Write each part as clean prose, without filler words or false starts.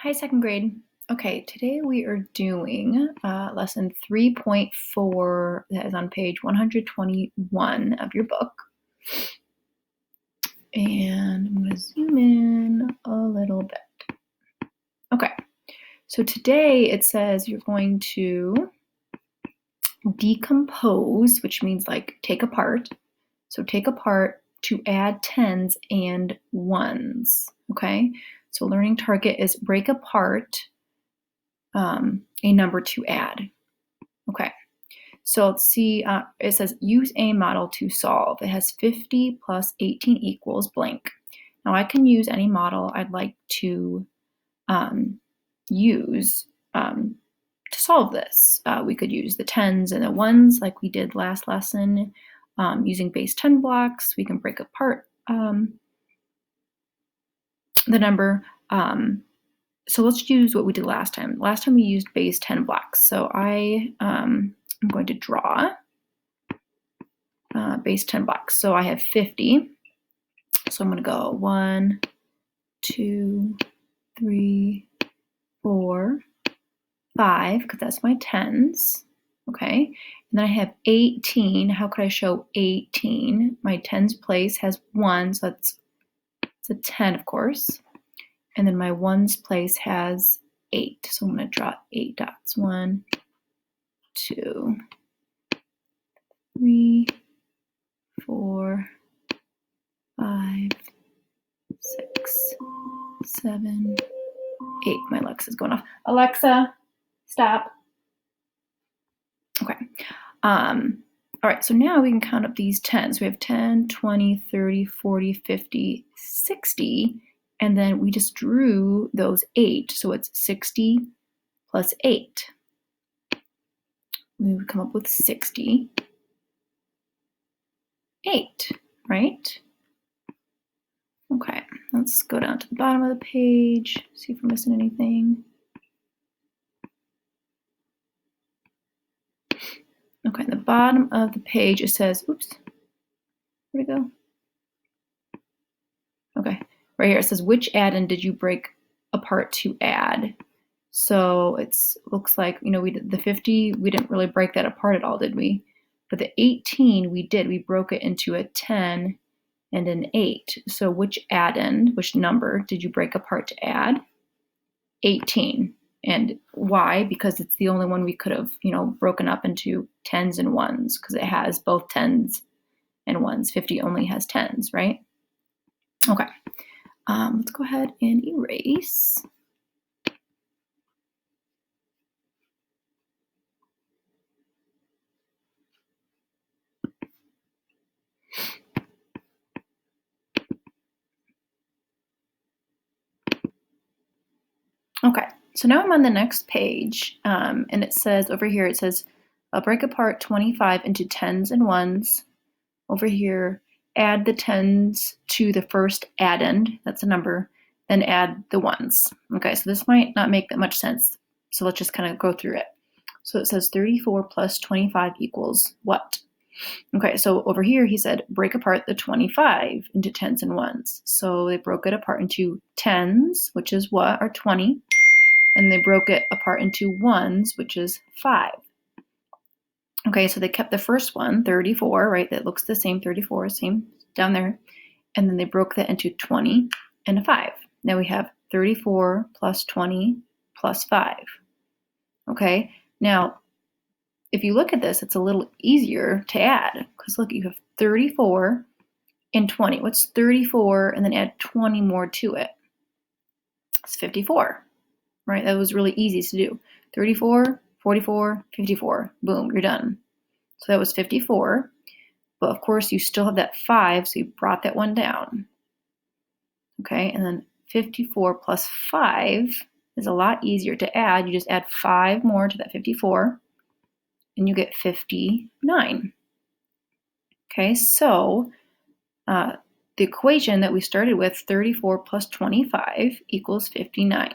Hi, second grade. Okay, today we are doing lesson 3.4 that is on page 121 of your book. And I'm going to zoom in a little bit. Okay, so today it says you're going to decompose, which means like take apart. So take apart to add tens and ones, okay? So learning target is break apart a number to add. Okay, so let's see, it says use a model to solve. It has 50 plus 18 equals blank. Now I can use any model I'd like to use to solve this. We could use the tens and the ones like we did last lesson. Using base 10 blocks, we can break apart the number. So let's use what we did last time. Last time we used base 10 blocks. So I'm going to draw base 10 blocks. So I have 50. So I'm going to go 1, 2, 3, 4, 5, because that's my tens. Okay. And then I have 18. How could I show 18? My tens place has 1, so it's a 10, of course. And then my ones place has 8. So I'm going to draw 8 dots. 1, 2, 3, 4, 5, 6, 7, 8. My Alexa's going off. Alexa, stop. Okay. All right, so now we can count up these 10s. We have 10, 20, 30, 40, 50, 60, and then we just drew those 8. So it's 60 plus 8. We would come up with 68, right? Okay, let's go down to the bottom of the page, see if we're missing anything. Okay, at the bottom of the page, it says, oops, where'd it go? Okay, right here, it says, which add-in did you break apart to add? So it looks like, you know, we did the 50, we didn't really break that apart at all, did we? But the 18, we did. We broke it into a 10 and an 8. So which add-in, which number did you break apart to add? 18. And why? Because it's the only one we could have, you know, broken up into tens and ones, because it has both tens and ones. 50 only has tens, right? Okay. Let's go ahead and erase. Okay, so now I'm on the next page, and it says over here, it says break apart 25 into tens and ones. Over here, add the tens to the first add-in, that's a number, then add the ones. Okay, so this might not make that much sense, so let's just kind of go through it. So it says 34 plus 25 equals what? Okay, so over here he said break apart the 25 into tens and ones. So they broke it apart into tens, which is what, are 20, and they broke it apart into ones, which is 5. Okay, so they kept the first one, 34, right? That looks the same, 34, same down there. And then they broke that into 20 and a 5. Now we have 34 plus 20 plus 5. Okay, now if you look at this, it's a little easier to add, because look, you have 34 and 20. What's 34 and then add 20 more to it? It's 54, right? That was really easy to do. 34, 44, 54, boom, you're done. So that was 54, but of course you still have that 5, so you brought that one down. Okay, and then 54 plus 5 is a lot easier to add. You just add 5 more to that 54, and you get 59. Okay, so the equation that we started with, 34 plus 25 equals 59.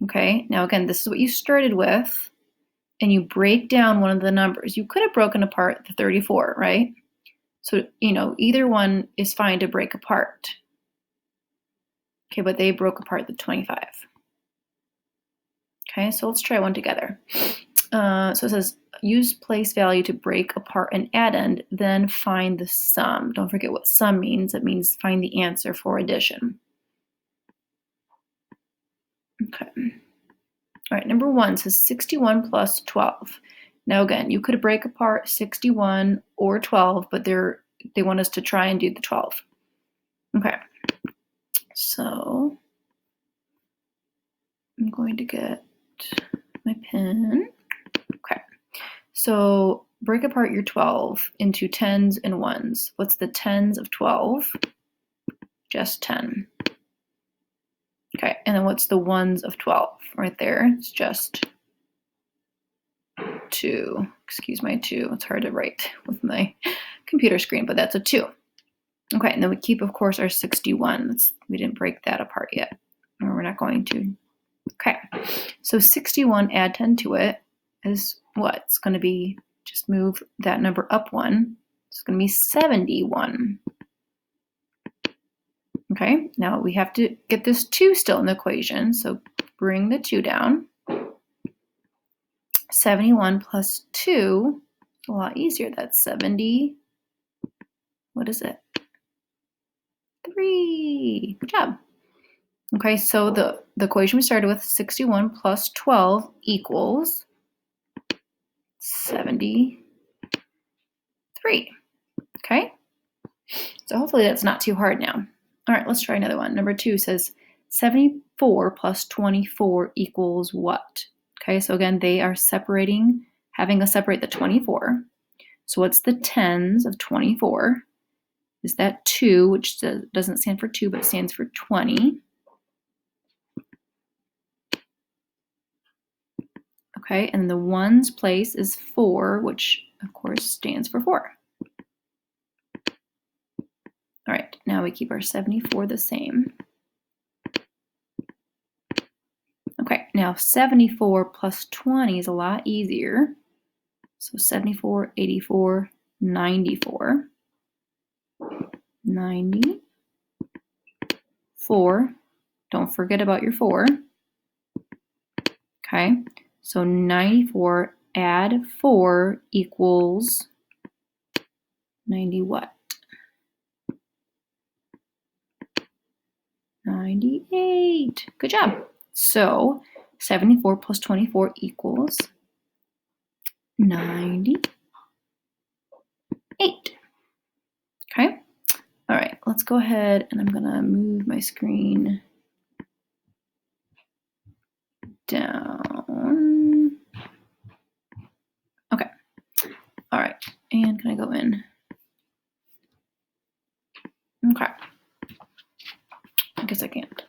Okay, now again, this is what you started with, and you break down one of the numbers. You could have broken apart the 34, right? So, you know, either one is fine to break apart. Okay, but they broke apart the 25. Okay, so let's try one together. So it says, use place value to break apart an addend, then find the sum. Don't forget what sum means. It means find the answer for addition. Okay. All right, number 1 says 61 plus 12. Now again, you could break apart 61 or 12, but they want us to try and do the 12. Okay, so I'm going to get my pen. Okay, so break apart your 12 into tens and ones. What's the tens of 12? Just 10. Okay, and then what's the ones of 12? Right there, it's just 2. Excuse my 2. It's hard to write with my computer screen, but that's a 2. Okay, and then we keep, of course, our 61. We didn't break that apart yet, or we're not going to. Okay, so 61, add 10 to it is what? It's going to be, just move that number up 1. It's going to be 71. Okay, now we have to get this 2 still in the equation, so bring the 2 down. 71 plus 2, a lot easier. That's 70. What is it? 3. Good job. Okay, so the equation we started with, 61 plus 12 equals 73. Okay, so hopefully that's not too hard now. All right, let's try another one. Number 2 says 74 plus 24 equals what? Okay, so again, they are separating, having us separate the 24. So what's the tens of 24? Is that 2, which doesn't stand for 2, but stands for 20. Okay, and the ones place is 4, which of course stands for 4. All right, now we keep our 74 the same. Okay, now 74 plus 20 is a lot easier. So 74, 84, 94. 94. Don't forget about your 4. Okay, so 94 add 4 equals 90 what? 98. Good job. So 74 plus 24 equals 98. Okay. All right, let's go ahead and I'm going to move my screen down. Okay. All right, and can I go in? Okay. I guess I can't.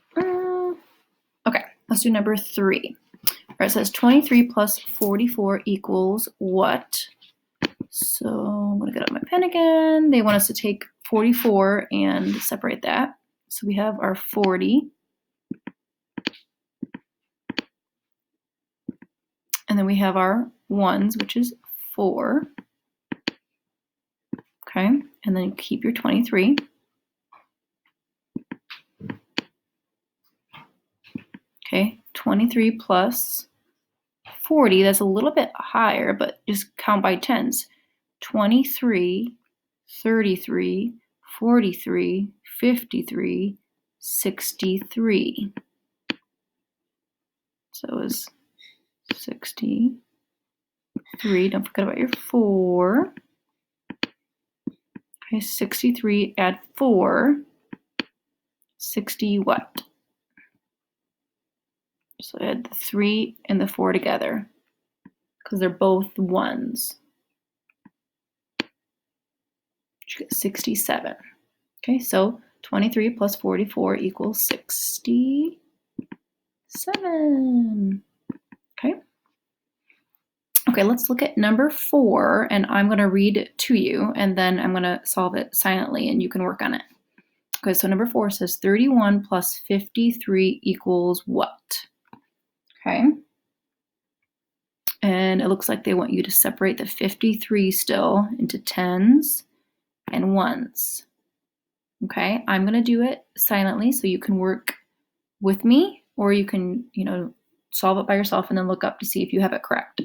Okay, let's do number 3. All right, it says 23 plus 44 equals what? So I'm going to get out my pen again. They want us to take 44 and separate that. So we have our 40. And then we have our ones, which is 4. Okay, and then keep your 23. Okay, 23 plus 40, that's a little bit higher, but just count by tens. 23, 33, 43, 53, 63. So it was 63. Don't forget about your 4. Okay, 63, add 4. 60 what? So add the 3 and the 4 together because they're both ones. You get 67. Okay, so 23 plus 44 equals 67. Okay. Okay, let's look at number 4, and I'm going to read it to you, and then I'm going to solve it silently, and you can work on it. Okay, so number 4 says 31 plus 53 equals what? Okay. And it looks like they want you to separate the 53 still into tens and ones. Okay, I'm going to do it silently so you can work with me, or you can, solve it by yourself and then look up to see if you have it correct.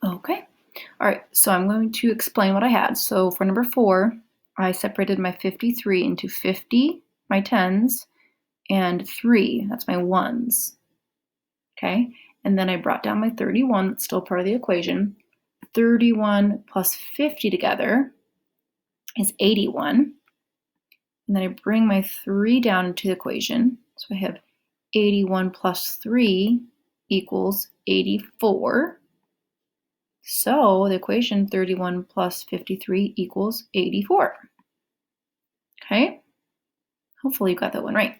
Okay. All right, so I'm going to explain what I had. So for number 4, I separated my 53 into 50, my tens, and 3, that's my ones. Okay, and then I brought down my 31, that's still part of the equation. 31 plus 50 together is 81. And then I bring my 3 down into the equation. So I have 81 plus 3 equals 84. So the equation 31 plus 53 equals 84. Okay, hopefully you got that one right.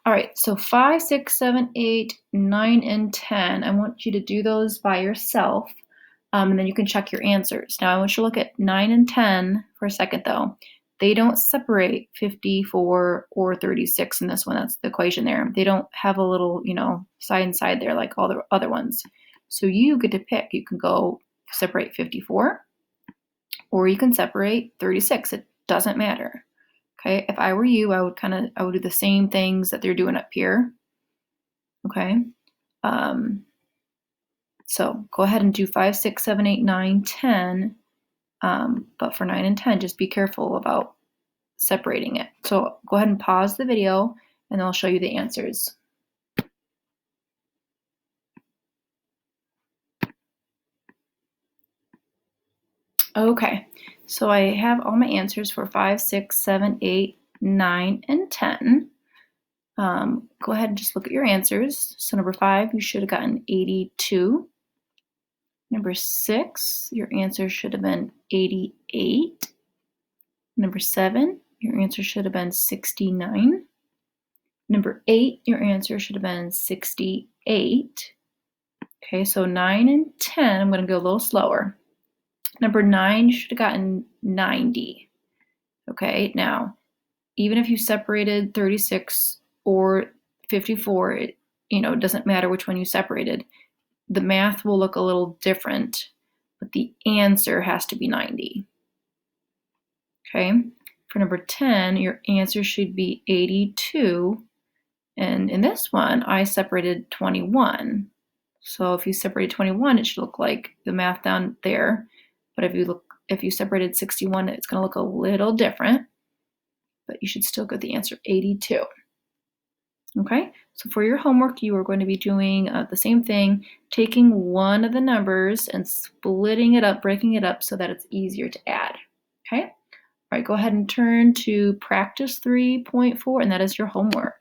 All right, so 5, 6, 7, 8, 9, and 10. I want you to do those by yourself, and then you can check your answers. Now I want you to look at 9 and 10 for a second though. They don't separate 54 or 36 in this one. That's the equation there. They don't have a little, side and side there like all the other ones. So you get to pick. You can go separate 54 or you can separate 36. It doesn't matter. Okay, if I were you, I would do the same things that they're doing up here. Okay, so go ahead and do 5, 6, 7, 8, 9, 10. But for 9 and 10, just be careful about separating it. So go ahead and pause the video and I'll show you the answers. Okay, so I have all my answers for 5, 6, 7, 8, 9, and 10. Go ahead and just look at your answers. So number 5, you should have gotten 82. Number 6, your answer should have been 88. Number 7, your answer should have been 69. Number 8, your answer should have been 68. Okay, so 9 and 10, I'm going to go a little slower. Number 9, you should have gotten 90. Okay, now, even if you separated 36 or 54, it doesn't matter which one you separated. The math will look a little different, but the answer has to be 90. Okay, for number 10, your answer should be 82. And in this one, I separated 21. So if you separated 21, it should look like the math down there. But if you separated 61, it's going to look a little different. But you should still get the answer 82. Okay, so for your homework, you are going to be doing the same thing, taking one of the numbers and splitting it up, breaking it up so that it's easier to add. Okay, all right, go ahead and turn to practice 3.4, and that is your homework.